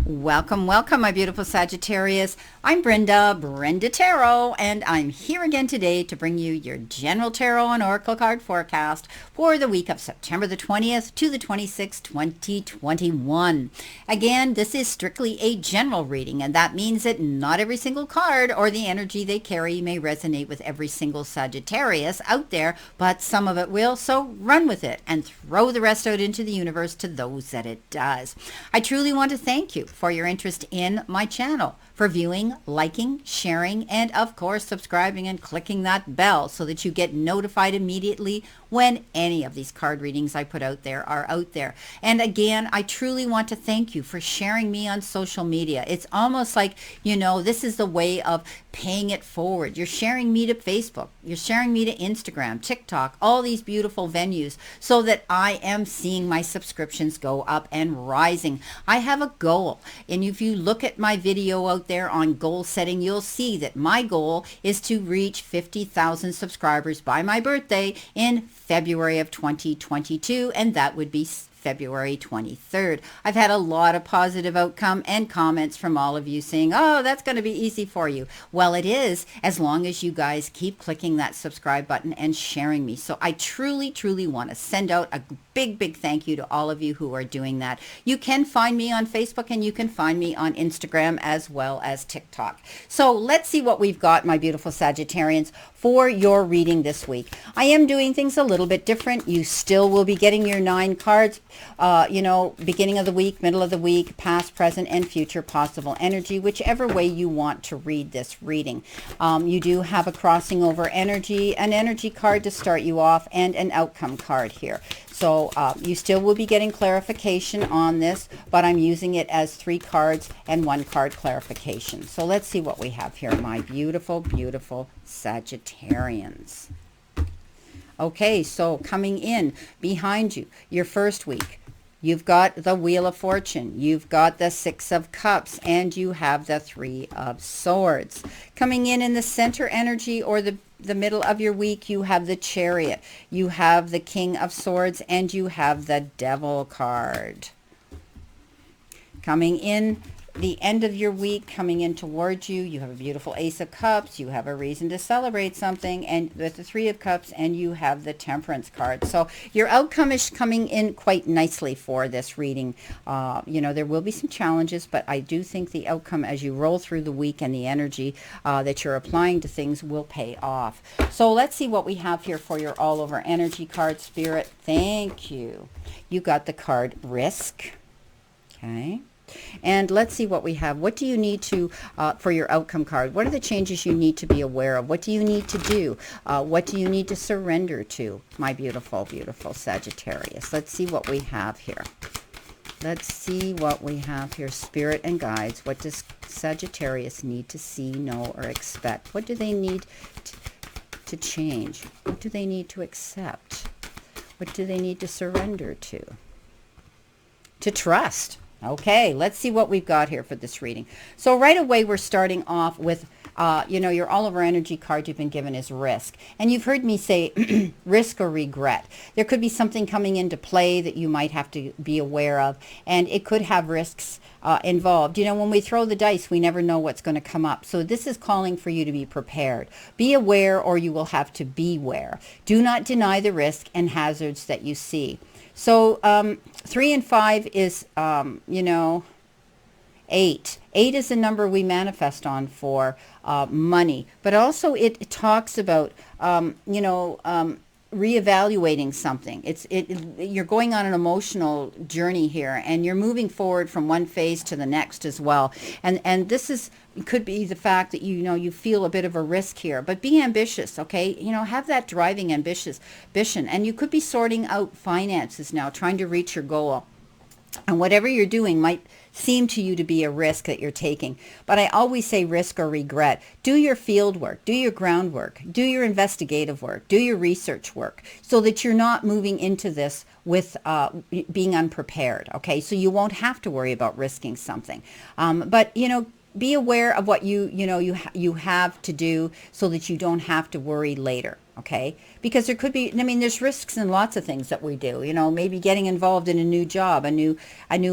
Welcome, welcome, my beautiful Sagittarius. I'm Brenda Tarot, and I'm here again today to bring you your general tarot and oracle card forecast for the week of September the 20th to the 26th, 2021. Again, this is strictly a general reading, and that means that not every single card or the energy they carry may resonate with every single Sagittarius out there, but some of it will, so run with it and throw the rest out into the universe to those that it does. I truly want to thank you for your interest in my channel, for viewing, liking, sharing, and of course subscribing and clicking that bell so that you get notified immediately when any of these card readings I put out there are out there. And again, I truly want to thank you for sharing me on social media. It's almost like, this is the way of paying it forward. You're sharing me to Facebook, you're sharing me to Instagram, TikTok, all these beautiful venues so that I am seeing my subscriptions go up and rising. I have a goal, and if you look at my video out there on goal setting, you'll see that my goal is to reach 50,000 subscribers by my birthday in February of 2022, and that would be February 23rd. I've had a lot of positive outcome and comments from all of you saying, oh, that's going to be easy for you. Well, it is, as long as you guys keep clicking that subscribe button and sharing me. So I truly, truly want to send out a big thank you to all of you who are doing that. You can find me on Facebook and you can find me on Instagram as well as TikTok. So let's see what we've got, my beautiful Sagittarians, for your reading this week. I am doing things a little bit different. You still will be getting your 9 cards, beginning of the week, middle of the week, past, present, and future possible energy, whichever way you want to read this reading. You do have a crossing over energy, an energy card to start you off, and an outcome card here. So you still will be getting clarification on this, but I'm using it as 3 cards and 1 card clarification. So let's see what we have here, my beautiful, beautiful Sagittarians. Okay, so coming in behind you, your first week, you've got the Wheel of Fortune, you've got the 6 of Cups, and you have the 3 of Swords. Coming in the center energy, or the middle of your week, you have the Chariot, you have the King of Swords, and you have the Devil card. Coming in the end of your week, coming in towards you, you have a beautiful Ace of Cups, you have a reason to celebrate something, and with the 3 of Cups, and you have the Temperance card. So your outcome is coming in quite nicely for this reading. There will be some challenges, but I do think the outcome as you roll through the week and the energy that you're applying to things will pay off. So let's see what we have here for your all over energy card. Spirit, thank you. You got the card Risk. Okay. And let's see what we have. What do you need to, for your outcome card? What are the changes you need to be aware of? What do you need to do? What do you need to surrender to, my beautiful, beautiful Sagittarius? Let's see what we have here. Let's see what we have here. Spirit and guides. What does Sagittarius need to see, know, or expect? What do they need to change? What do they need to accept? What do they need to surrender to? To trust. Okay, let's see what we've got here for this reading. So right away, we're starting off with, your all over energy card you've been given is Risk. And you've heard me say risk or regret. There could be something coming into play that you might have to be aware of, and it could have risks involved. When we throw the dice, we never know what's going to come up. So this is calling for you to be prepared. Be aware, or you will have to beware. Do not deny the risk and hazards that you see. So 3 and 5 is, 8. 8 is the number we manifest on for money. But also it talks about, reevaluating something. You're going on an emotional journey here, and you're moving forward from one phase to the next as well. And this could be the fact that you feel a bit of a risk here, but be ambitious, okay? Have that driving ambition, and you could be sorting out finances now, trying to reach your goal. And whatever you're doing might seem to you to be a risk that you're taking. But I always say risk or regret. Do your field work, do your groundwork, do your investigative work, do your research work, so that you're not moving into this with being unprepared, okay? So you won't have to worry about risking something. But be aware of what you have to do so that you don't have to worry later. Okay, because there could be, I mean, there's risks in lots of things that we do, maybe getting involved in a new job, a new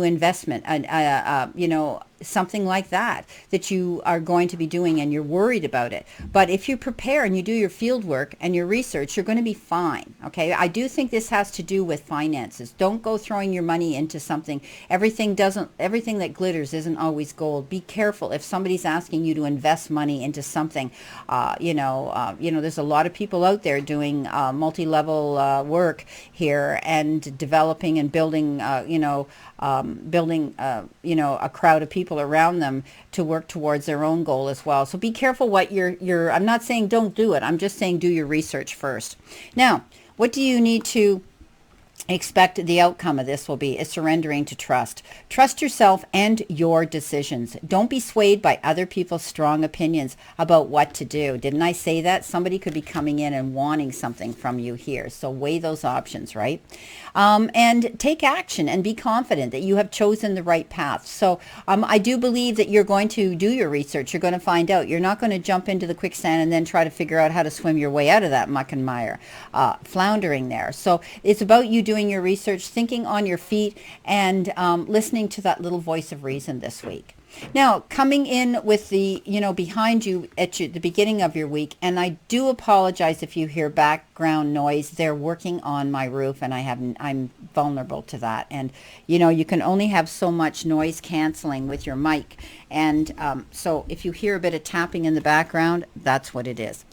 investment, something like that you are going to be doing, and you're worried about it. But if you prepare and you do your field work and your research, you're going to be fine. Okay, I do think this has to do with finances. Don't go throwing your money into something. Everything that glitters isn't always gold. Be careful if somebody's asking you to invest money into something. There's a lot of people out there doing multi-level work here, and developing and building a crowd of people around them to work towards their own goal as well. So be careful what you're I'm not saying don't do it. I'm just saying do your research first. Now, what do you need to expect the outcome of this will be? Is surrendering to trust. Trust yourself and your decisions. Don't be swayed by other people's strong opinions about what to do. Didn't I say that? Somebody could be coming in and wanting something from you here. So weigh those options, right? And take action and be confident that you have chosen the right path. So I do believe that you're going to do your research. You're going to find out. You're not going to jump into the quicksand and then try to figure out how to swim your way out of that muck and mire, floundering there. So it's about you doing your research, thinking on your feet, and listening to that little voice of reason this week. Now, coming in with the, behind you at the beginning of your week, and I do apologize if you hear background noise. They're working on my roof, and I'm vulnerable to that. And, you can only have so much noise canceling with your mic. And so if you hear a bit of tapping in the background, that's what it is.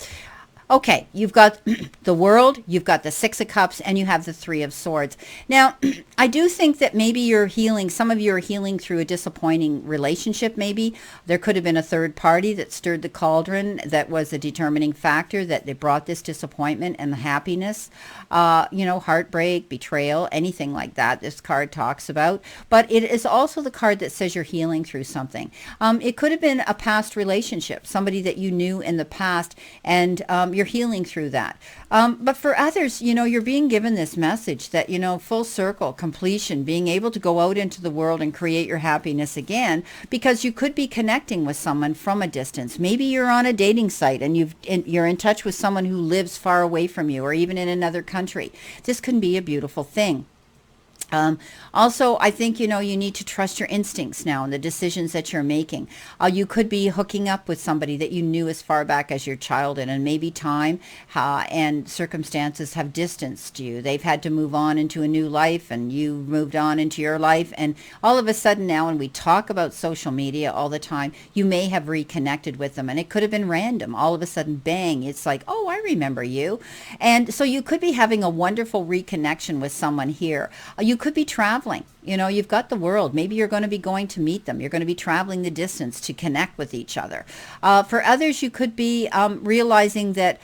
Okay, you've got the World, you've got the Six of Cups, and you have the Three of Swords. Now, I do think that maybe you're healing, some of you are healing through a disappointing relationship maybe. There could have been a third party that stirred the cauldron that was a determining factor, that they brought this disappointment and the happiness, heartbreak, betrayal, anything like that this card talks about. But it is also the card that says you're healing through something. It could have been a past relationship, somebody that you knew in the past, and you're healing through that. But for others, you're being given this message that, full circle, completion, being able to go out into the world and create your happiness again, because you could be connecting with someone from a distance. Maybe you're on a dating site and you're in touch with someone who lives far away from you, or even in another country. This can be a beautiful thing. Also, I think, you need to trust your instincts now and the decisions that you're making. You could be hooking up with somebody that you knew as far back as your childhood, and maybe time and circumstances have distanced you. They've had to move on into a new life, and you moved on into your life. And all of a sudden now, when we talk about social media all the time, you may have reconnected with them, and it could have been random. All of a sudden, bang, it's like, oh, I remember you. And so you could be having a wonderful reconnection with someone here. You could be traveling. You've got the World. Maybe you're going to be going to meet them. You're going to be traveling the distance to connect with each other. For others, you could be realizing that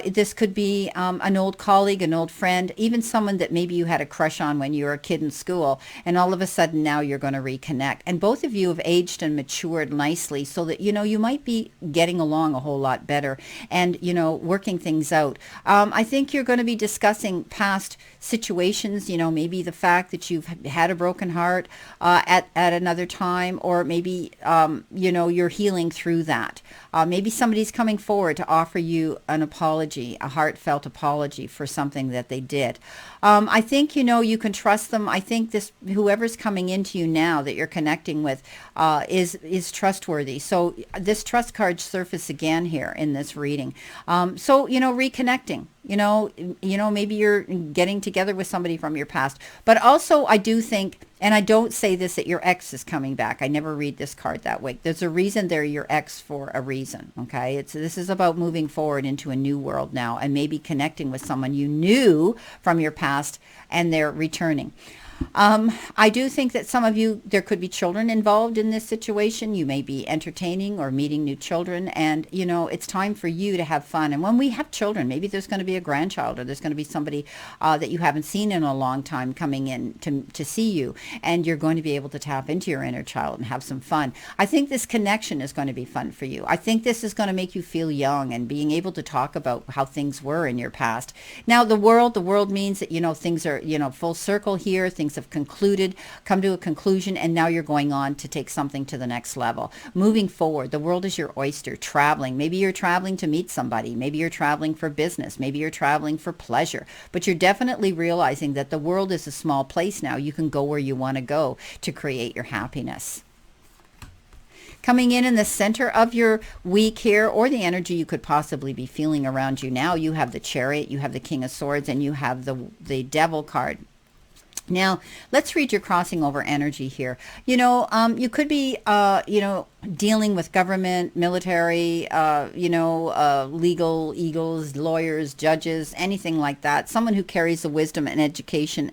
this could be an old colleague, an old friend, even someone that maybe you had a crush on when you were a kid in school, and all of a sudden now you're going to reconnect. And both of you have aged and matured nicely, so that, you might be getting along a whole lot better and, working things out. I think you're going to be discussing past situations, maybe the fact that you've had a broken heart at another time, or maybe, you're healing through that. Maybe somebody's coming forward to offer you an apology, a heartfelt apology for something that they did. I think, you can trust them. I think whoever's coming into you now that you're connecting with is trustworthy. So this trust card surfaced again here in this reading. So, reconnecting. Maybe you're getting together with somebody from your past. But also, I do think, and I don't say this, that your ex is coming back. I never read this card that way. There's a reason they're your ex for a reason, okay? This is about moving forward into a new world now, and maybe connecting with someone you knew from your past, and they're returning. I do think that some of you, there could be children involved in this situation. You may be entertaining or meeting new children, and, it's time for you to have fun. And when we have children, maybe there's going to be a grandchild, or there's going to be somebody that you haven't seen in a long time coming in to see you, and you're going to be able to tap into your inner child and have some fun. I think this connection is going to be fun for you. I think this is going to make you feel young, and being able to talk about how things were in your past. Now, the world means that, things are, full circle here. Things things have concluded, come to a conclusion, and now you're going on to take something to the next level. Moving forward, the world is your oyster. Traveling. Maybe you're traveling to meet somebody. Maybe you're traveling for business. Maybe you're traveling for pleasure. But you're definitely realizing that the world is a small place now. You can go where you want to go to create your happiness. Coming in the center of your week here, or the energy you could possibly be feeling around you now, you have the Chariot, you have the King of Swords, and you have the Devil card. Now, let's read your crossing over energy here. You could be, dealing with government, military, legal eagles, lawyers, judges, anything like that. Someone who carries the wisdom and education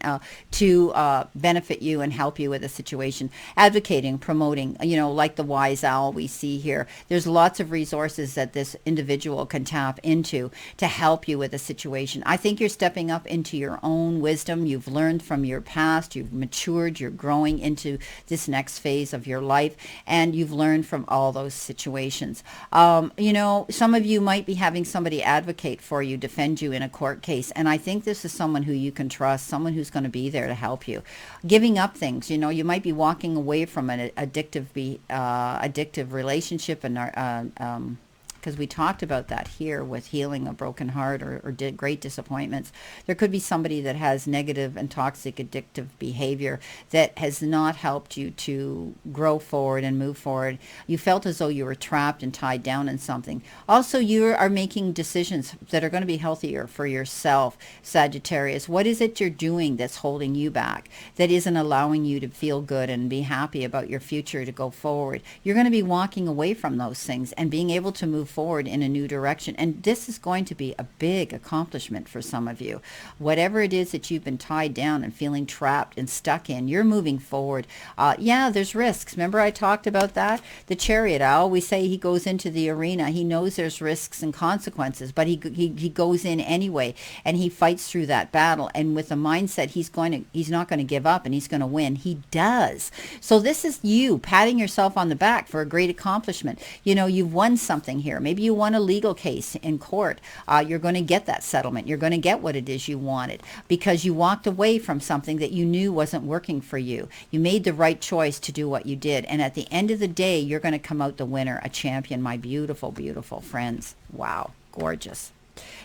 to benefit you and help you with a situation. Advocating, promoting, like the wise owl we see here. There's lots of resources that this individual can tap into to help you with a situation. I think you're stepping up into your own wisdom. You've learned from your past. You've matured. You're growing into this next phase of your life, and you've learned from all those situations. Some of you might be having somebody advocate for you, defend you in a court case, and I think this is someone who you can trust, someone who's going to be there to help you. Giving up things, you might be walking away from an addictive relationship, and because we talked about that here with healing a broken heart or great disappointments. There could be somebody that has negative and toxic addictive behavior that has not helped you to grow forward and move forward. You felt as though you were trapped and tied down in something. Also, you are making decisions that are going to be healthier for yourself, Sagittarius. What is it you're doing that's holding you back, that isn't allowing you to feel good and be happy about your future to go forward? You're going to be walking away from those things and being able to move forward in a new direction. And this is going to be a big accomplishment for some of you. Whatever it is that you've been tied down and feeling trapped and stuck in, you're moving forward. There's risks. Remember I talked about that? The Chariot, I always say he goes into the arena. He knows there's risks and consequences, but he goes in anyway, and he fights through that battle. And with the mindset he's not going to give up and he's going to win. He does. So this is you patting yourself on the back for a great accomplishment. You've won something here. Maybe you won a legal case in court. You're going to get that settlement. You're going to get what it is you wanted because you walked away from something that you knew wasn't working for you. You made the right choice to do what you did. And at the end of the day, you're going to come out the winner, a champion, my beautiful, beautiful friends. Wow, gorgeous.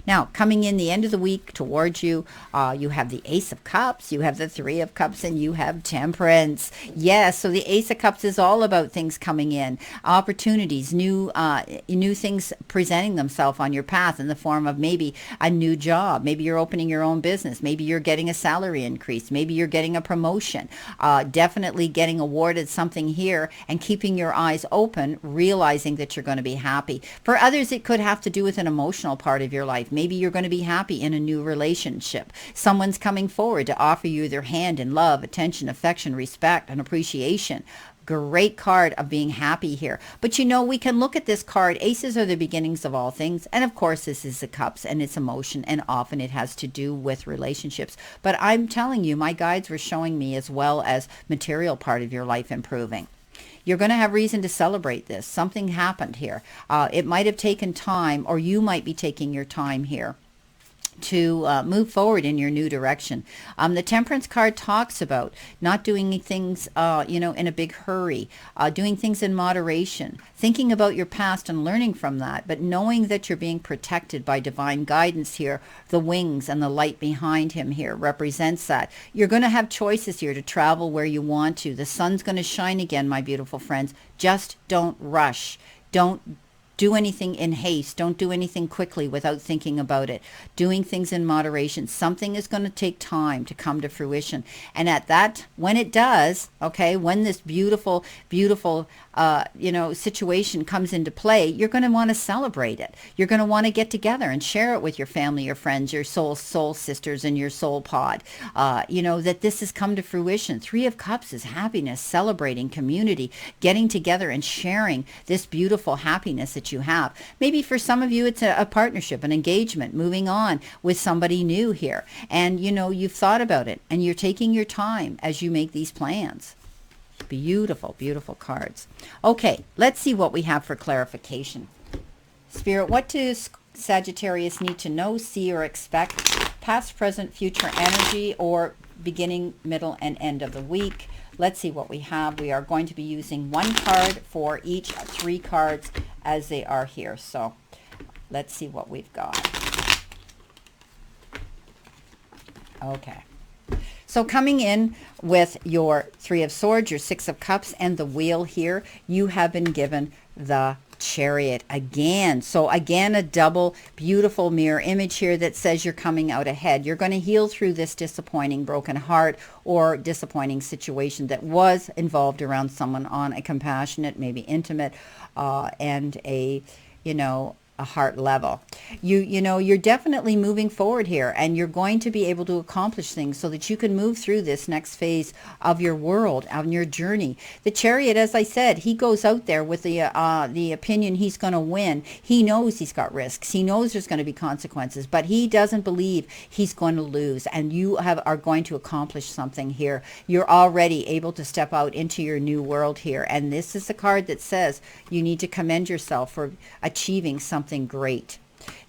Now, coming in the end of the week towards you, you have the Ace of Cups, you have the Three of Cups, and you have Temperance. Yes, so the Ace of Cups is all about things coming in, opportunities, new things presenting themselves on your path in the form of maybe a new job. Maybe you're opening your own business. Maybe you're getting a salary increase. Maybe you're getting a promotion. Definitely getting awarded something here and keeping your eyes open, realizing that you're going to be happy. For others, it could have to do with an emotional part of your life. Maybe you're going to be happy in a new relationship. Someone's coming forward to offer you their hand in love, attention, affection, respect, and appreciation. Great card of being happy here. But we can look at this card. Aces are the beginnings of all things. And of course, this is the cups and it's emotion. And often it has to do with relationships. But I'm telling you, my guides were showing me as well as material part of your life improving. You're going to have reason to celebrate this. Something happened here. It might have taken time, or you might be taking your time here to move forward in your new direction. The Temperance card talks about not doing things, in a big hurry, doing things in moderation, thinking about your past and learning from that, but knowing that you're being protected by divine guidance here. The wings and the light behind him here represents that. You're going to have choices here to travel where you want to. The sun's going to shine again, my beautiful friends. Just don't rush. Don't do anything in haste. Don't do anything quickly without thinking about it. Doing things in moderation. Something is going to take time to come to fruition. And when it does, when this beautiful, beautiful, situation comes into play, you're going to want to celebrate it. You're going to want to get together and share it with your family, your friends, your soul sisters, and your soul pod. That this has come to fruition. Three of Cups is happiness, celebrating, community, getting together and sharing this beautiful happiness that you have. Maybe for some of you, it's a partnership, an engagement, moving on with somebody new here. And, you've thought about it and you're taking your time as you make these plans. Beautiful, beautiful cards. Okay, let's see what we have for clarification. Spirit, what does Sagittarius need to know, see, or expect? Past, present, future energy, or beginning, middle, and end of the week. Let's see what we have. We are going to be using one card for each 3 cards as they are here. So let's see what we've got. Okay. So coming in with your 3 of Swords, your 6 of Cups, and the Wheel here, you have been given the Chariot again. So again, a double beautiful mirror image here that says you're coming out ahead. You're going to heal through this disappointing, broken heart or disappointing situation that was involved around someone on a compassionate, maybe intimate, and a, a heart level. You're definitely moving forward here, and you're going to be able to accomplish things so that you can move through this next phase of your world, on your journey. The Chariot, as I said, he goes out there with the opinion he's going to win. He knows he's got risks. He knows there's going to be consequences, but he doesn't believe he's going to lose, and you are going to accomplish something here. You're already able to step out into your new world here, and this is the card that says you need to commend yourself for achieving something great.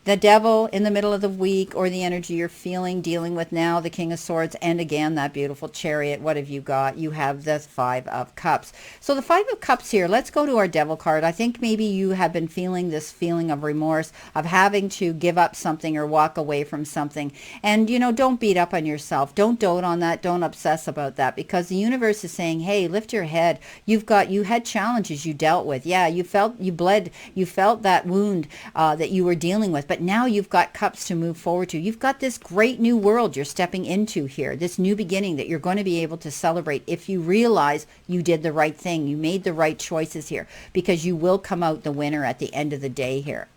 The Devil in the middle of the week, or the energy you're feeling, dealing with now, the King of Swords, and again, that beautiful Chariot. What have you got? You have the 5 of Cups. So the 5 of Cups here, let's go to our Devil card. I think maybe you have been feeling this feeling of remorse, of having to give up something or walk away from something. And, don't beat up on yourself. Don't dote on that. Don't obsess about that, because the universe is saying, hey, lift your head. You had challenges you dealt with. Yeah, you bled, you felt that wound that you were dealing with, but now you've got cups to move forward to. You've got this great new world you're stepping into here, this new beginning that you're going to be able to celebrate if you realize you did the right thing. You made the right choices here, because you will come out the winner at the end of the day here.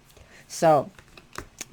So,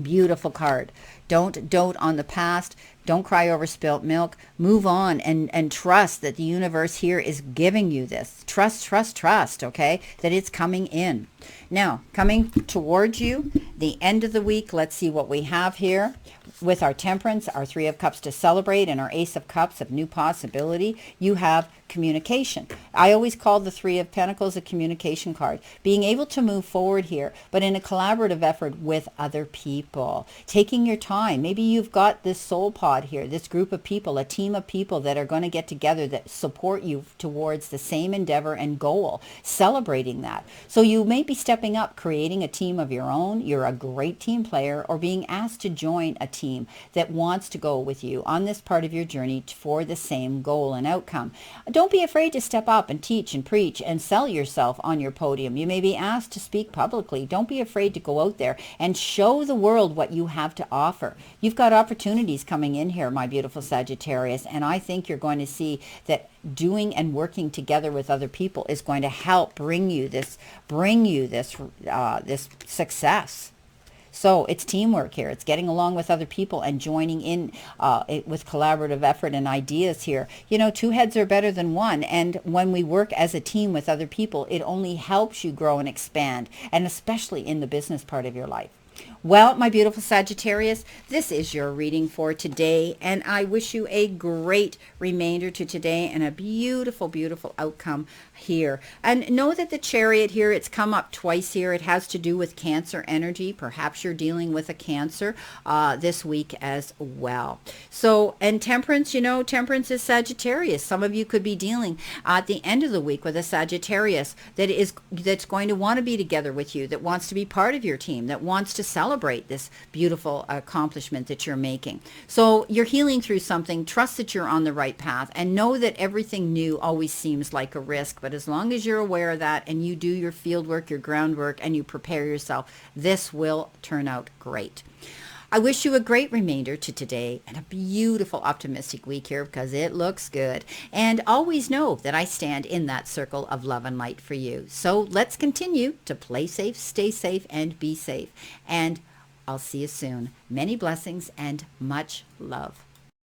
beautiful card. Don't dote on the past. Don't cry over spilt milk. Move on and trust that the universe here is giving you this. Trust, okay? That it's coming in. Now, coming towards you, the end of the week, let's see what we have here. With our Temperance, our 3 of Cups to celebrate, and our Ace of Cups of new possibility, you have communication. I always call the 3 of Pentacles a communication card. Being able to move forward here, but in a collaborative effort with other people. Taking your time. Maybe you've got this soul pod here, this group of people, a team of people that are going to get together that support you towards the same endeavor and goal. Celebrating that. So you may be stepping up, creating a team of your own. You're a great team player, or being asked to join a team that wants to go with you on this part of your journey for the same goal and outcome. Don't be afraid to step up and teach and preach and sell yourself on your podium. You may be asked to speak publicly. Don't be afraid to go out there and show the world what you have to offer. You've got opportunities coming in here, my beautiful Sagittarius, and I think you're going to see that doing and working together with other people is going to help bring you this success. So it's teamwork here. It's getting along with other people and joining in with collaborative effort and ideas here. 2 heads are better than one. And when we work as a team with other people, it only helps you grow and expand, and especially in the business part of your life. Well, my beautiful Sagittarius, this is your reading for today, and I wish you a great remainder to today and a beautiful, beautiful outcome here. And know that the Chariot here, it's come up twice here. It has to do with Cancer energy. Perhaps you're dealing with a Cancer this week as well. So, and Temperance, Temperance is Sagittarius. Some of you could be dealing at the end of the week with a Sagittarius that's going to want to be together with you, that wants to be part of your team, that wants to celebrate this beautiful accomplishment that you're making. So you're healing through something. Trust that you're on the right path, and know that everything new always seems like a risk. But as long as you're aware of that, and you do your field work, your groundwork, and you prepare yourself, this will turn out great. I wish you a great remainder to today and a beautiful optimistic week here, because it looks good. And always know that I stand in that circle of love and light for you. So let's continue to play safe, stay safe, and be safe. And I'll see you soon. Many blessings and much love.